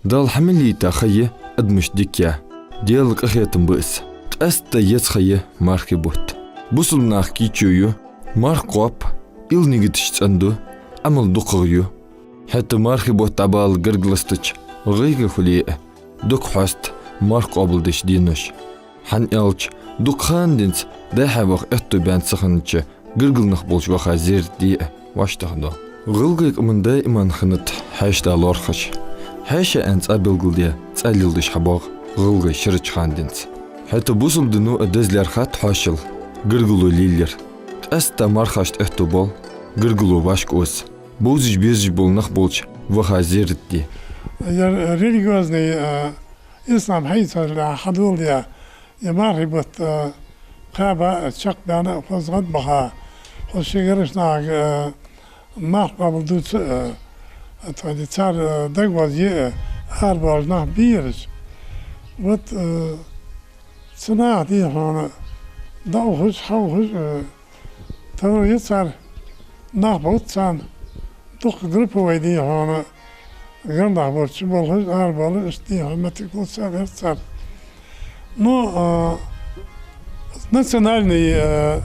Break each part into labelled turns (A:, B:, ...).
A: دال حملي تخيه أدمش ديكيا ديالك أخيتم بئس أستا يتخيه ماركي بوت بوصل ناخكي تشويو مارك قواب إل نيجتشت أندو عمل دقغيو حتى ماركي بوت عبال قرقلستش غيغ خليه دوك حاست مارك قابل دش دينوش حن يالش دوك خان دينس داحا وخ اتو بان سخنتش قرقل نخبولش وخا زير دي واشتغدو غلقيق من دائما خنت حاشتا لورخش حاشا أنت أبلغل دي تسأليلدش حباغ غلقي شرچ خان دينس حتى بوصل دنو أدزلر خات حاشل قرقلو ليلر أستا مارخاشت اتو بول قرقلو باشك اوز بوزج بيزج بول نخبولش وخا زير دي
B: религиозный ислам хайса хадул дия ямарибот каба чак дана фазгат баха хошигершнаг мах бабудут атади цар дагвази арбална бирж вот цена ди хана даух хаух то яцар нахбутсан дух группа ди хана Ganda borçlu bolhuz arbalı işte hürmetli kulsa versar. No национальный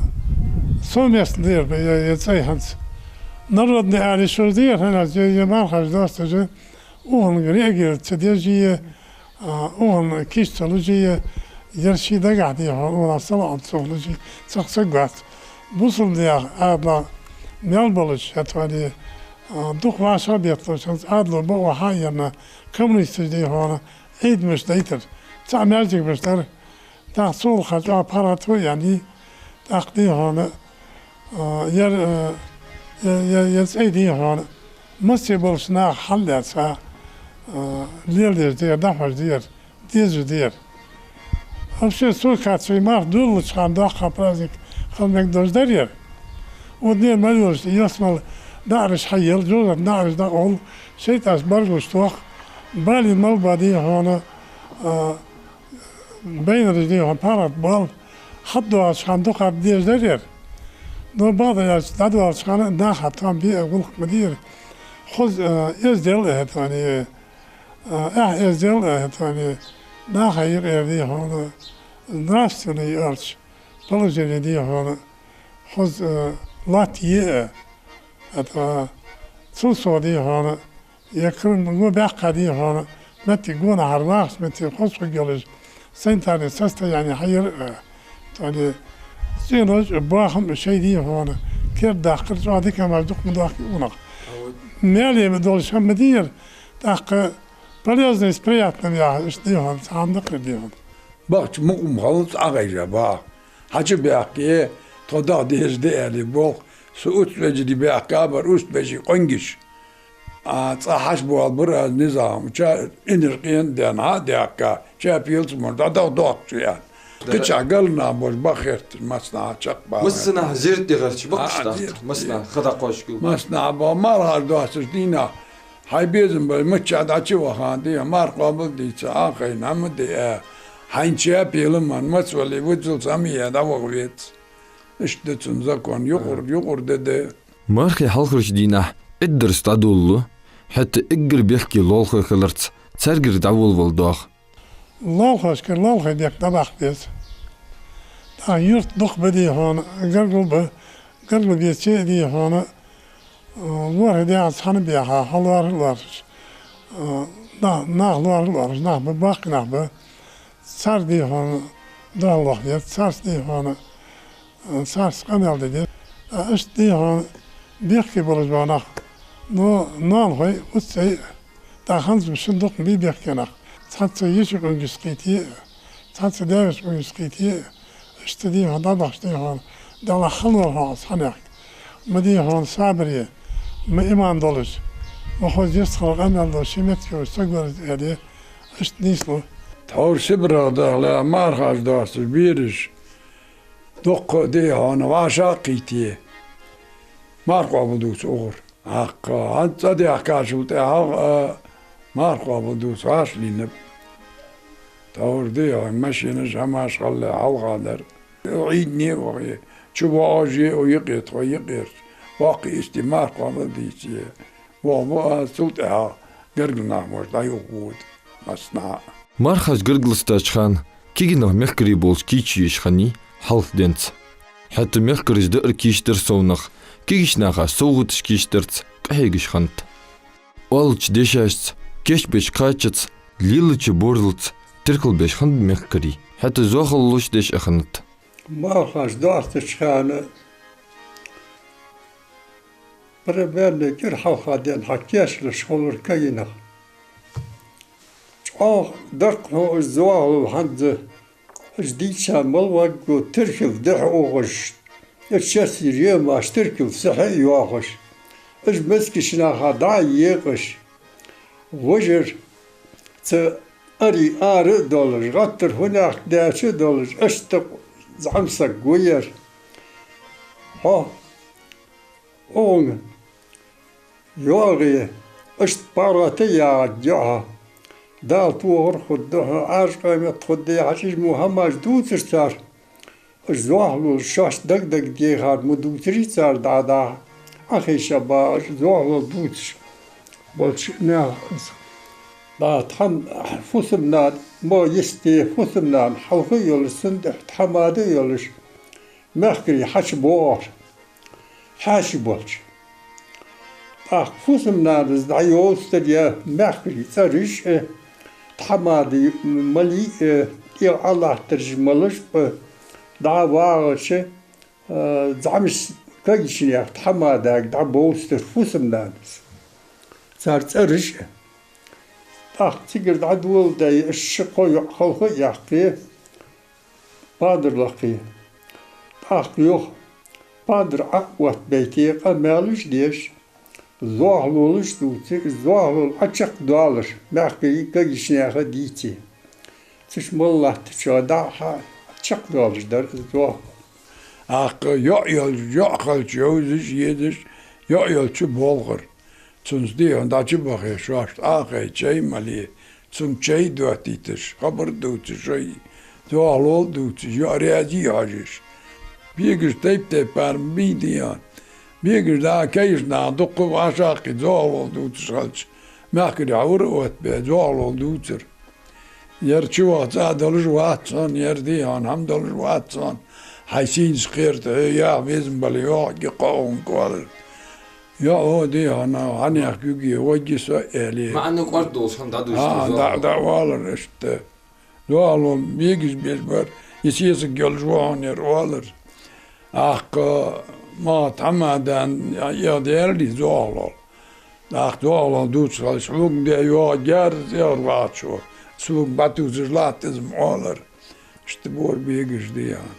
B: совместный я цейханс. Народный алишурдир ханас я мархаж достаже он грегер цедежие он кишталужие яршида гади он асала отсолужи цахсагат. Бусул дия абла мелболуш атвали دوخ واسا بیفتش از عدل با وحاینا کمونیستی دی هانا اید مشتیتر تعمیرجی بشتر تحصیل خجا پراتو یعنی تقدی هانا یر ایدی هانا مسی بولشنا حل درسا لیل دیر دفعش دیز دیر افشه سو کاتشی مار دولش خان داخل پرازیک خالمک دوزدر یر و دیر ملیورش یاسمال نعرش حيل جوزر نعرش دا أول شيء تاس برجوش توخ بالي مال بادي هانا بين رجلي هان بارات بال حدو عشان دوخ عبديش درير نو بعض ياش دادو عشان ناخ تام بي أقول مدير خذ إزدل هتاني إزدل هتاني ناخ يري هانا ناستني أرش بلجني دي هانا خذ لاتيه أتا تصودي هنا يكون مو بقدي هنا متى جون عرواش متى خش جلج سنتاني سست يعني حير تاني سينوج باهم شيء دي هنا كيف داخل شو هذيك ما بدك مداخل ونق مالي بدول شو مدير داخل بليزني سبرياتنا يا إيش دي هون عندك دي هون
C: بقى مقوم خالص أغير بقى حاجة بيحكي تدا ديش دي اللي بوق سوت بجدي بأكابر أست بجي قنجش صحاش بوال برا النظام شا إنرقين دانا داكا شا بيلز مرد دا دوق شيان قتش عقلنا بوش بخيرت المصنع شقبا
A: مسنا زيرتي غيرش بقشتا مسنا خدا قوشكو
C: مصنع با مارها دواسش دينا هاي بيزن بل متشاد عشي وخان دي مار قابل دي آخي نعم دي هاين شا بيلمان مسولي وجل سامية دا وغويت İşte zakon yukur dedi.
A: Marki halkırış dinah iddiriz tadullu hatta iggir bihki lolxı kılırts sergir davul voldoğ.
B: Lolxış ki lolxı diyek tabak biz. Ta yurt duk bedi hana gırgıl bir şey diye hana var diye ashanı bir ha halvarlar. Nahlarlar nah bu bak nah bu sar diye hana dallah diye sars diye hana ساس قنال دي اشتي هون بيحكي برجوانا نو نان هاي وتسي تاخنز بشندق بي بيحكينا تحت يشق انجسقيتي تحت داوش انجسقيتي اشتدي هون ضبشتي هون دالا خلور هون صنع مدي هون صابري ما ايمان دولش وخوز يسخل قنال دو شيمتكي وستقبل هذه اشت نيسلو
C: تور سبرا دالا مارخاش دارس بيرش دق دي هون واشاقيتي ماركو بدوس اور حقا انت دي حقا شو تي ماركو بدوس واش لينب تور دي هون ماشي جماش خلي على غادر عيدني وغي شو واجي ويقيت باقي استمار قابل ديتي وهو سلطها قرقنا مش لا يقود masna.
A: Marhaz gırgılısta çıkan kigina mehkri bols kiçi işhani halk dens. Hatta mehkrizde ırkiştir savnak kigişnağa soğut kiştirts kahegişhant. Olç deşaşts keşbeş kaçıts lilıçı borlıts tirkılbeş hand mehkri. Hatta zoğulluş deş ahınıt.
D: Marhaz doğası çıkanı بربال كر حوخا ديال حكاش لشغل كاينة درق هو الزواغ عند جديد شامل وقو تركب دحو غش الشاسي ريما اش تركب صحي واغش اش مسكش ناخا داعي يغش وجر أري دولج غطر هناك داش دولج اشتق زعمسك وير ها اون يوغي اشت باراتي يا جاها دال طور خدها عاشقا متخدي حشيش محمد دوتر صار زواهلو الشاش دق دق ديغار مدوتري صار دادا اخي شبا زواهلو دوتر بولش نا دا تحم فوسمنا ما يستي فوسمنا حوخي يولسن تحمادي يولش مخكري حش بوار حاش بولش فوسمنا زدعيوستر يا مخكري تريش تحمادي ملي يا الله ترجملش دعواش زعمش كايشني تحمادك دعبوستر فوسمنا صار تريش تيجر دعدول داي الشقوي خلقي يحقي بادر لقي يوخ بادر أقوى بيتي قمالش ديش زوهلولش دوتي زوهلول أشق دولش ماكي كايشنيها ديتي تشم الله تشادعها أشق دولش در زوه
C: يأخل جوزش يدش يأخل شو بولغر تونس دي عند عجب أخي شواشت أخي شيء مالي تون شيء دوتيتش خبر دوتش شيء زوهلول دوتش يأريادي عجيش بيجر تيب برمي ديان بيجر دا كيش نعدق وعشاقي زوهلول دوتش خلش ماكري عور وات بي زوهلول دوتر يرشو دلش واتسان يرديان هم دلش واتسان حيسين سخيرت يا بيزن باليوع قاون كوالر يا هو دي انا هاني اخيجي وجي سؤالي
A: مع انه قرد وصل دادو
C: دا والر اشت زوهلول بيجش بيشبر يسيس جلجوان يروالر ما تعمدن يا ديرلي زوهلول زوهلول دوتش خلش وق دي يو جار زيار واتشو سوق باتو زرلات ازم والر اشتبور بيجش ديان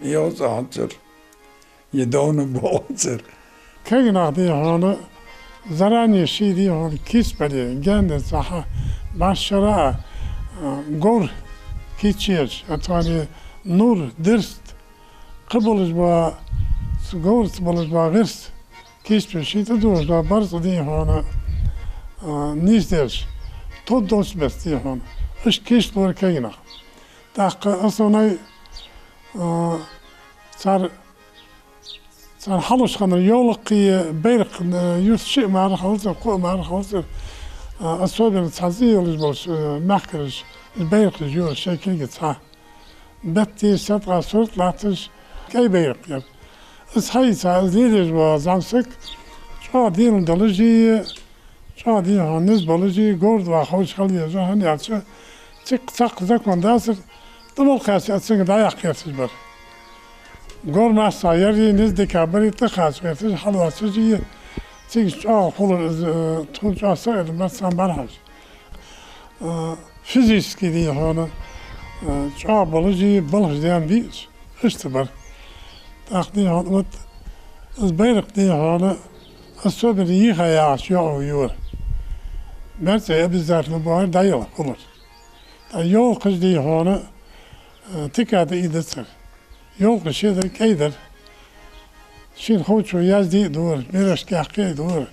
C: يوزانتر يدون بونتر
B: كاينة دي هون زراني شي دي هون كيس بدي جند صح باشرا غور كيتشيج اتاني نور درست قبلش با غور قبلش با غرس كيس بشي تدوش با برز دي هون نيستيش تودوش بس دي هون اش كيس بور كاينة تاق اصلا صار حلوش خنا يولقي بيرق يوث شيء ما راح اوصل قوة ما راح اوصل الصوب التحزي ولا جبوش محكرش البيرق جو شيء كي صح بتي سطرة صورت لاتش كي بيرق يب اصحي صار زيدش وزامسك شو دين دلجي شو دين هنز بلجي جورد وخوش خليه جو هني عشان تق زك من داسر طبعا خاص أتسنج دايق كيف بر قول ما صايري نزدي كابري تخاص كيف حلوة تجي تيجي خلو تكون صاير بس عم برهج فيزيكي دي هون بلجي بلج ديان بيش اشتبر تاخدي هون وت البيرق دي هون الصبر يخا يعش يور مرسي بالذات لبوار دايلا خلص يول قصدي هون تكاد إيدتر يوم شيء كيدر شين خوتشو يازدي دور ميرش كاحكي دور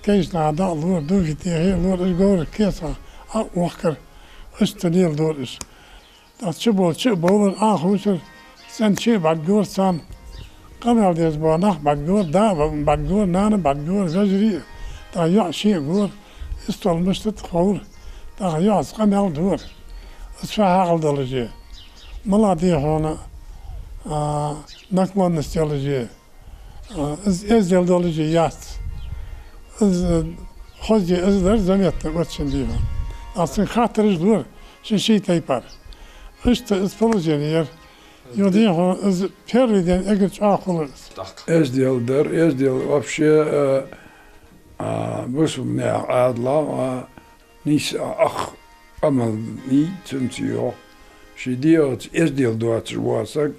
B: كيش نعداء دور دوكي تيهي دور إشغور كيسا وخر استنيل دور إش تشبول خوتشر سن شي بعد جور سان قبل ديز بانخ بعد جور دا بعد جور نانا بعد جور زجري تا يع شي جور استول مشتت خور Daha yaz kanal dur. Isfa haqıldalıcı. Mala diye onu nakman istiyalıcı. Ez yıldalıcı yaz. Hoca izler zaniyette geçsin diyor. Aslında hatırız dur. Şey taypar. İşte ispalıcı yer. Yodiye onu periden egeç akılırız.
C: Ezdildir, ezdil вообще بسم ne adla nis amal ni tüntiyor. Şey diyor ezdil duat varsak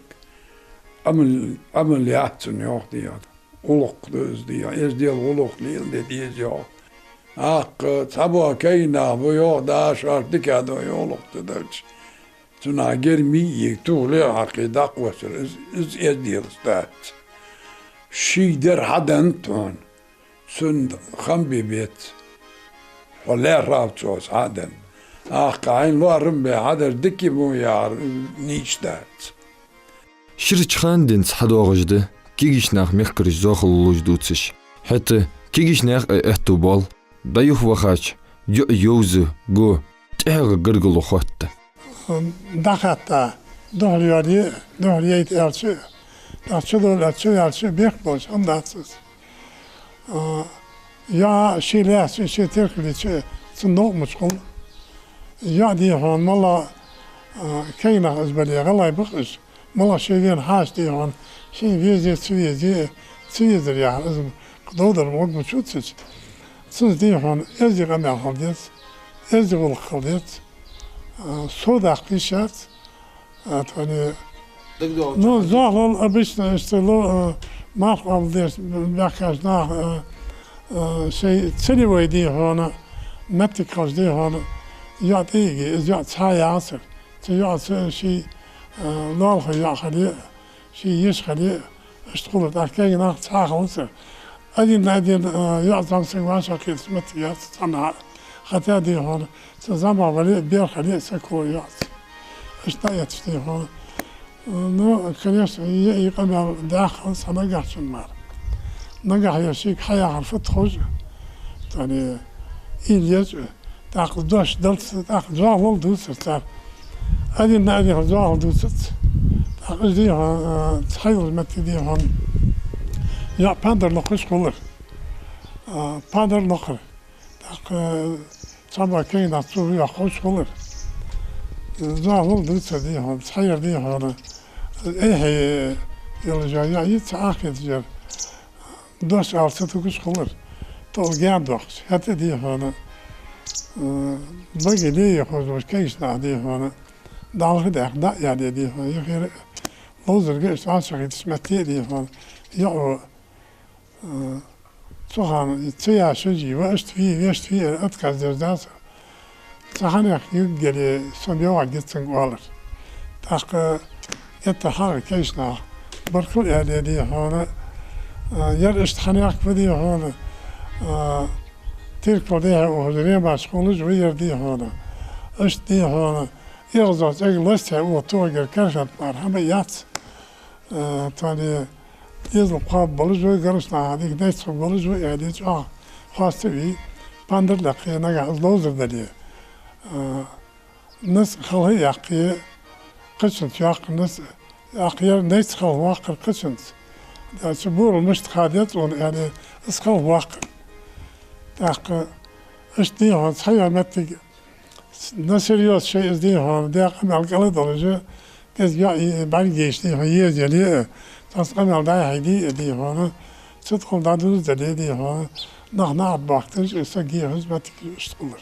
C: ameliyatın yok diyor. Uluklu diyor. Ezdil uluklu diyor. Sabah kayna bu yok daha şartlık adı uluklu der. Tuna gelmeyi tuğle akida kuvvetler. Ezdil stat. Şider haden ton. Sünd hambi bit. Valla rabços haden. Kain varım be hader diki bu yar niştat.
A: Şirçhan dens hadogajdı. Kigişnaq mekriş zoxulluj dutsiş. Hatta kigişnaq ehtubal. Dayuh vakhaç. Yozu go. Təğə qırgılı xotta.
B: Dakatta doğruyaydı elçi. Elçi bek boş ondansız. Ya şeyler şey terkili sundokmuş kol. Ya diye han mala kaynak ezbeliye galay bakış. Mala şeyden haş diye han şey vize ya izim kudodur mu bu çutsuz. Siz diye han ezdi gamel kaldıyız. Ezdi ol kaldıyız. Soda kışat. Hani no zahlal обычно işte lo mahval der bakаж na şey целевой diye ona metikaj diye ona ya değil ya çayasır. Çayasır şey lal ya hali şey yeş hali iştgulu derken na çağılsın. Adin ya zamsın başa kısmet ya sana hatta diye ona zaman vali bir hali sekoyas. İşte yetişti ona. Ну, конечно, я قبل داخل سنجح شمار. نجح يشيك حياة عرفت خوش. يعني إليج تأخذ دوش دلت تأخذ جاهل دوس صار. هذه النادي جاهل دوست. تأخذ ديها تخيل المتي ديها يا بندر نقش كولر. بندر نقر. تأخذ سبعة كين أتصور يا خوش كولر. جاهل دوست ديها تخيل ديها أنا. إيه يلجأ يتعاقد جر دوش على ستوكش خلر تلقى دوش حتى دي هنا بقي لي يخرج مش كيش نعدي هنا دعوة ده دا يعني دي هنا يخير لوزر جيش عاشق تسمتي دي هنا يو سوهان تيا شجي واشت فيه أتكاز درجات سهاني يجري سنبيوع جتسن قالر تاق اتحار كيشنا بركل يعني دي هنا yer iştihaniyak vedi hana Türk diye o zeriye başkoluş ve yer diye hana iş diye hana yazat egleste o toger karşat var ama yat tane yazıp kabbalış ve karışna hadi ne çabalış ve yani çok hasta bir pandırla kıyana gazlozer dedi nasıl halı yakı kışın yak nasıl yakıyer ne çıkal vakır kışın سبور المشتخادات يعني اسخل واقع تاق اشتيها صحيح متى نسريوس شيء ازديها داق عمل قلد درجة كز يا بعديش ديها يجلي تصقم على ده هيدي ديها تدخل دادوز دلي ديها نحن عباقتش سجيه هزمتك اشتغلر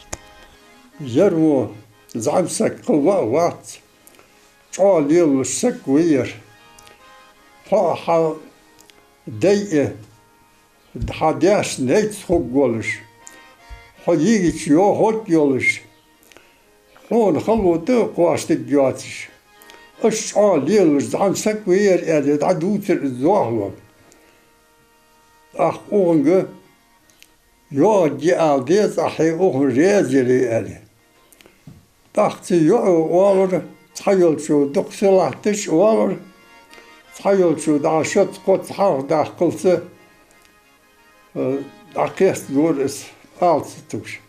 D: جرو زعم سك قوة وات قال يل سك وير فاحا ديئة حداش نيت خوك قولش حديقش يو هوت يولش هون خلو تو قواشت جاتش اش عاليلش زعم سكوير ادي دعدوتر الزواهلو اخ اونغ يو دي الديز احي اون ريزيري ادي تاختي يو والر تخيل شو دقسلاتش والر تخيل شو دا شت قط حار دا قلت دا قيس دور اس آلت توش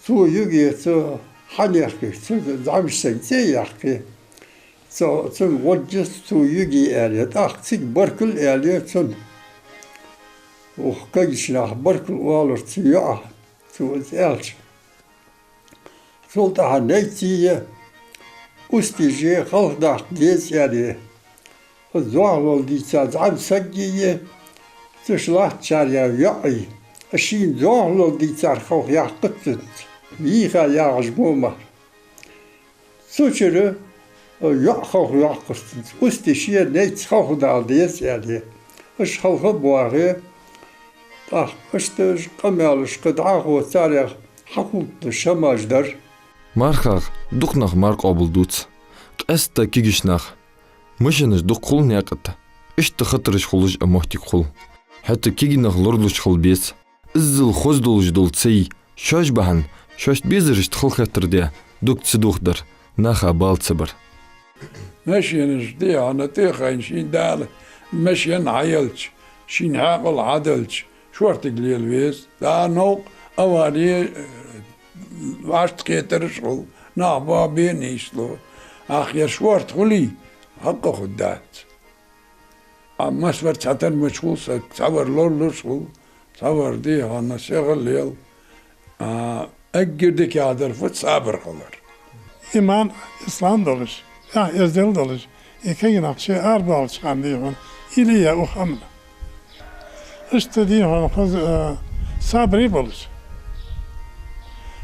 D: تو يجي تو حنيخي تو زعمش سنتي يحكي تو وجس تو يجي آلية أختك بركل آلية تن وخكيش ناح بركل والر تياه تو آلش سلطة حنيتي استيجي خلق داخ ديس آلية الزوال دي تزعم سجية تشلح شاريا يعي الشين زوال دي ترخو يحقتت ميخا يعجموما سوچرو يحخو يحقتت استيشيا نيت خلق داخ ديس آلية اش خلق بواغي اشتج قمالش قدعاغو تاريخ حقوق الشماجدر
A: Markaq duqnaq marq obulduc. Qesta kigishnaq. Mышыныш дуқ қул неқыт. Ішті қытырыш қулыш амохтик қул. Хәтті кигинақ лорлыш қыл бес. Иззыл хоздолыш дол цей. Шош бахан. Шош безіріш тқыл қаттырде. Дуқ цидуқдар. Наха балцы бар.
C: مشينش دي أنا تيخين شين دال مشين عيلش شين عاقل عدلش شورت قليل بيس دا نوق أوالي واشت كيتر شغل نعبا بين يشلو آخر شورت خلي حق خدات أما سفر ساتر مشغول سور لور شغل سور دي أنا شغل ليل أجر دي كادر فت صابر خلر
B: İman İslam doluş. Ya özel doluş. İki nakşe arba çıkan diyor. İliye uhamla. İşte diyor sabri buluş.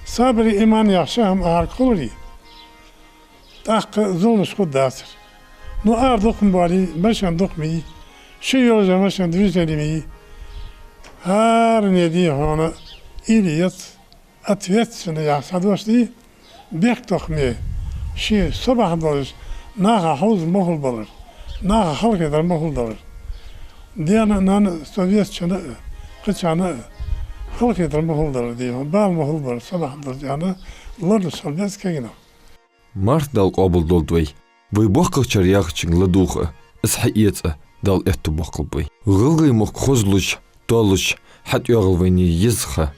B: Sabri iman yaşam ağır kılır. Tak zulmuş kuddasır. Nu ağır dokun başkan dokmayı. Şu yolca başkan düzelmeyi. Her ne diyor ona iliyet atvetsin yaşadığı değil. Bek dokmayı. Şey sabah doluş. Naha havuz muhul bulur. Naha halk eder muhul bulur. Diyanı nan Sovyet çanı, kıçanı halk eder muhul bulur diyor. Bal muhul bulur sabah doluş yani. Lordu Sovyet kegina.
A: Mart dal qobul doldvay. Vay boqqachar yaqching la duq. Ishiyetsa dal ettu boqqbay. Gılgıy moq khozluş, doluş, hat yağılvayni yizxa.